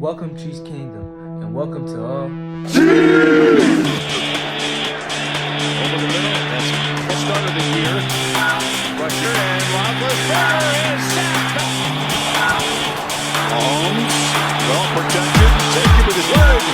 Welcome, Chiefs Kingdom, and welcome to all. Over the middle, that's the start of the year. Rusher and Roethlisberger is sacked. Holmes, well protected, safety with his legs.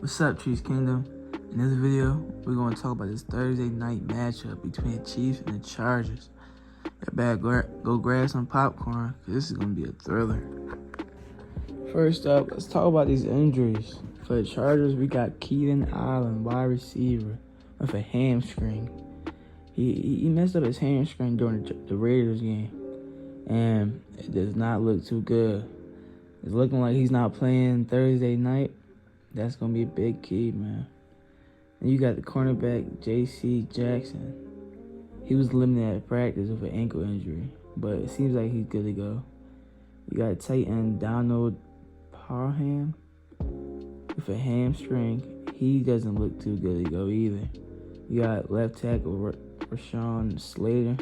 What's up, Chiefs Kingdom? In this video, we're going to talk about this Thursday night matchup between the Chiefs and the Chargers. Go grab some popcorn, because this is going to be a thriller. First up, let's talk about these injuries. For the Chargers, we got Keenan Allen, wide receiver, with a hamstring. He messed up his hamstring during the Raiders game, and it does not look too good. It's looking like he's not playing Thursday night. That's going to be a big key, man. And you got the cornerback, J.C. Jackson. He was limited at practice with an ankle injury, but it seems like he's good to go. You got tight end Donald Parham with a hamstring. He doesn't look too good to go either. You got left tackle Rashawn Slater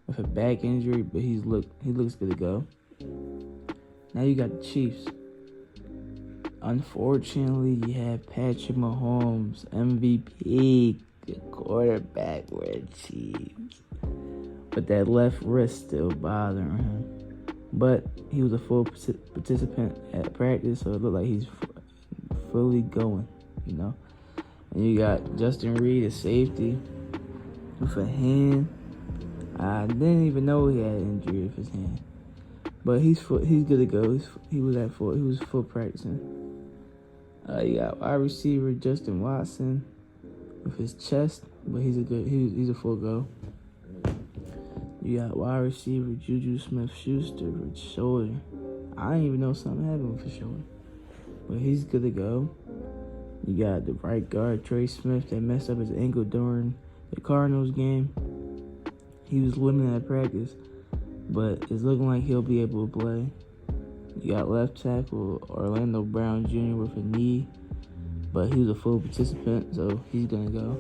with a back injury, but he looks good to go. Now you got the Chiefs. Unfortunately, you have Patrick Mahomes, MVP, the quarterback for the Chiefs. But that left wrist still bothering him. But he was a full participant at practice, so it looked like he's fully going, you know. And you got Justin Reed, a safety, with a hand. I didn't even know he had an injury with his hand. But he's good to go. He was full practicing. You got wide receiver Justin Watson with his chest, but he's a full go. You got wide receiver Juju Smith-Schuster with his shoulder. I didn't even know something happened with his shoulder, but he's good to go. You got the right guard Trey Smith that messed up his ankle during the Cardinals game. He was limited at practice, but it's looking like he'll be able to play. You got left tackle Orlando Brown Jr. with a knee, but he was a full participant, so he's gonna go.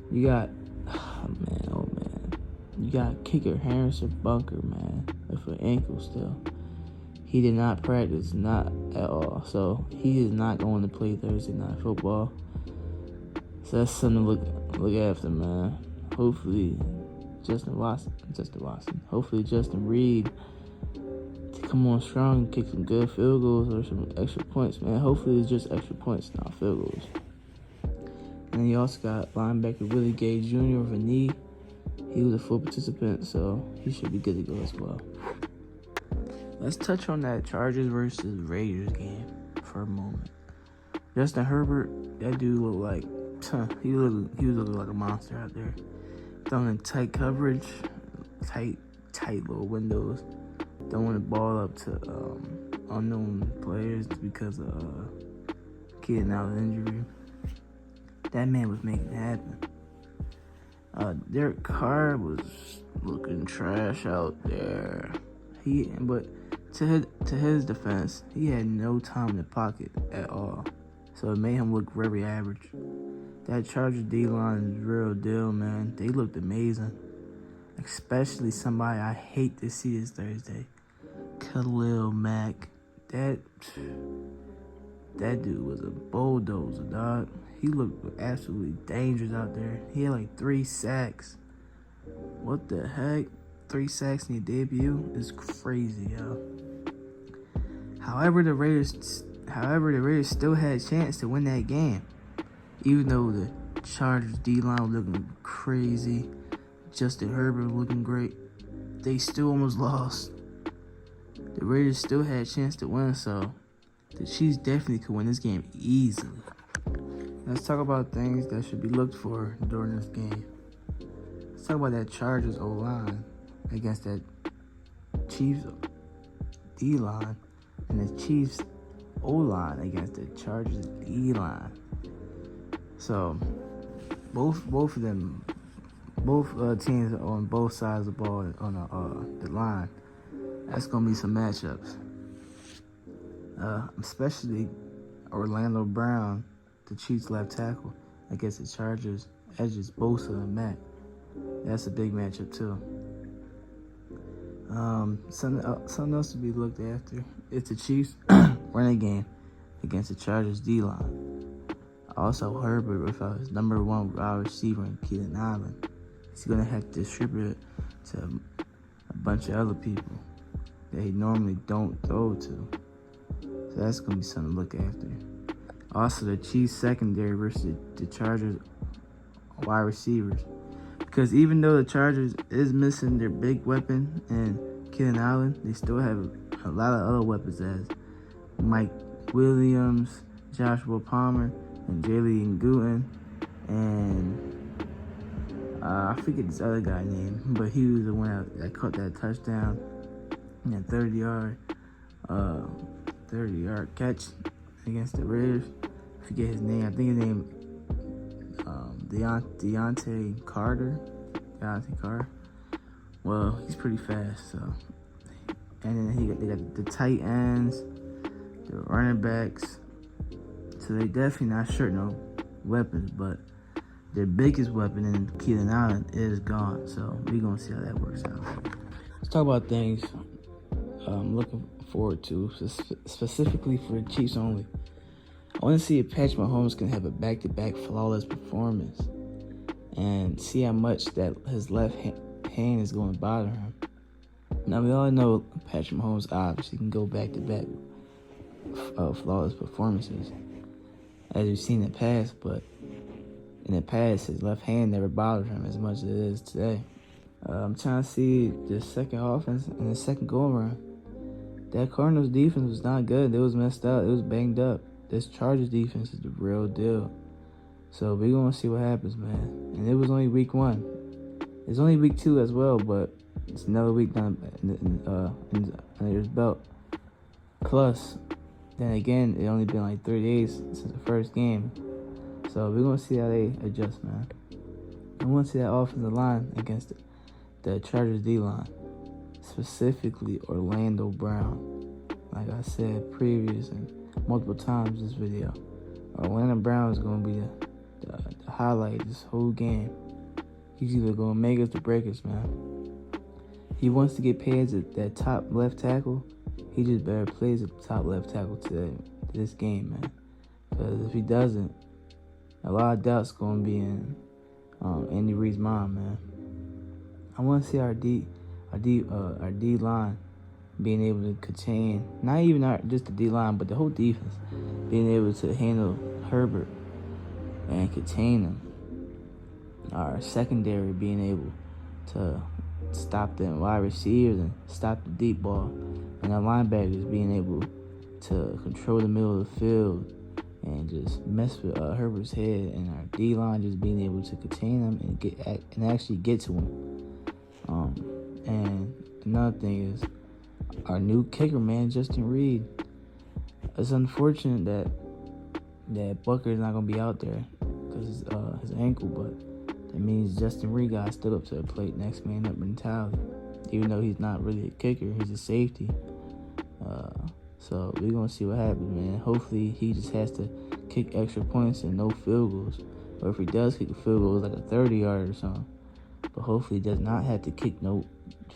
You got, oh man, you got kicker Harrison Bunker, man, with an ankle still. He did not practice, not at all, so he is not going to play Thursday night football. So that's something to look after, man. Hopefully, Hopefully Justin Reed to come on strong and kick some good field goals or some extra points, man. Hopefully it's just extra points, not field goals. And then you also got linebacker Willie Gay Jr. with a knee. He was a full participant, so he should be good to go as well. Let's touch on that Chargers versus Raiders game for a moment. Justin Herbert, that dude looked like, he was looking like a monster out there. Throwing in tight coverage, tight little windows. Throwing the ball up to unknown players because of Keenan Allen injury. That man was making it happen. Derek Carr was looking trash out there. But to his defense, he had no time in the pocket at all, so it made him look very average. That Chargers D-line is real deal, man. They looked amazing. Especially somebody I hate to see this Thursday. Khalil Mack. That dude was a bulldozer, dog. He looked absolutely dangerous out there. He had like 3 sacks. What the heck? 3 sacks in your debut is crazy, yo. However, the Raiders still had a chance to win that game. Even though the Chargers D-line was looking crazy, Justin Herbert looking great, they still almost lost. The Raiders still had a chance to win, so the Chiefs definitely could win this game easily. Let's talk about things that should be looked for during this game. Let's talk about that Chargers O-line against that Chiefs D-line and the Chiefs O-line against the Chargers D-line. So, both teams on both sides of the ball on the line That's gonna be some matchups. Especially Orlando Brown, the Chiefs left tackle, against the Chargers edges, Bosa and Matt. That's a big matchup too. Something else to be looked after. It's the Chiefs running game against the Chargers D-line. Also, Herbert without his number one wide receiver in Keenan Allen. He's gonna have to distribute it to a bunch of other people that he normally don't throw to. So that's gonna be something to look after. Also, the Chiefs secondary versus the Chargers wide receivers. Because even though the Chargers is missing their big weapon in Keenan Allen, they still have a lot of other weapons as Mike Williams, Joshua Palmer, and Jalen Gooden, and I forget this other guy's name, but he was the one that caught that touchdown and that 30-yard catch against the Raiders. I forget his name. I think his name Deontay Carter. Well, he's pretty fast. So, and then they got the tight ends, the running backs. So they definitely not short no weapons, but their biggest weapon in Keenan Allen is gone. So we're gonna see how that works out. Let's talk about things I'm looking forward to, specifically for the Chiefs only. I want to see if Patrick Mahomes can have a back-to-back flawless performance and see how much that his left hand is going to bother him. Now, we all know Patrick Mahomes obviously can go back-to-back flawless performances, as we've seen in the past, but in the past, his left hand never bothered him as much as it is today. I'm trying to see the second offense and the second go-around. That Cardinals defense was not good. It was messed up. It was banged up. This Chargers defense is the real deal. So we're going to see what happens, man. And it was only week 1. It's only week 2 as well, but it's another week down under his belt. Plus, then again, it only been like 3 days since the first game. So we're going to see how they adjust, man. I want to see that offensive line against the Chargers D-line. Specifically, Orlando Brown. Like I said previous and multiple times this video, Orlando Brown is going to be the highlight of this whole game. He's either going to make us or break us, man. He wants to get paid at that top left tackle. He just better play as a top left tackle to this game, man. Because if he doesn't, a lot of doubt's going to be in Andy Reid's mind, man. I want to see our D line being able to contain, not even just the D line, but the whole defense, being able to handle Herbert and contain him. Our secondary being able to stop the wide receivers and stop the deep ball, and our linebackers being able to control the middle of the field and just mess with Herbert's head, and our D line just being able to contain him and actually get to him. And another thing is our new kicker, man, Justin Reed. It's unfortunate that Booker's not gonna be out there because his ankle, but that means Justin Reed got stood up to the plate, next man up mentality. Even though he's not really a kicker, he's a safety. So we're gonna see what happens, man. Hopefully he just has to kick extra points and no field goals, or if he does kick a field goal, it's like a 30-yard or something. But hopefully he does not have to kick no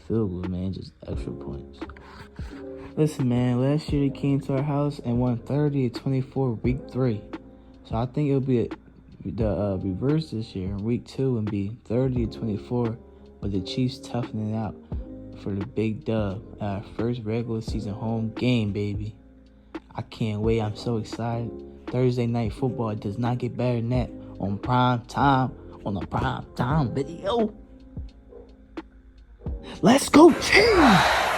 field goals, man, just extra points. Listen, man, last year they came to our house and won 30-24 week 3. So I think it'll be the reverse this year in week 2 and be 30-24 with the Chiefs toughening out for the big dub. Our first regular season home game, baby. I can't wait. I'm so excited. Thursday night football does not get better than that on prime time, on the prime time video. Let's go, Chiefs!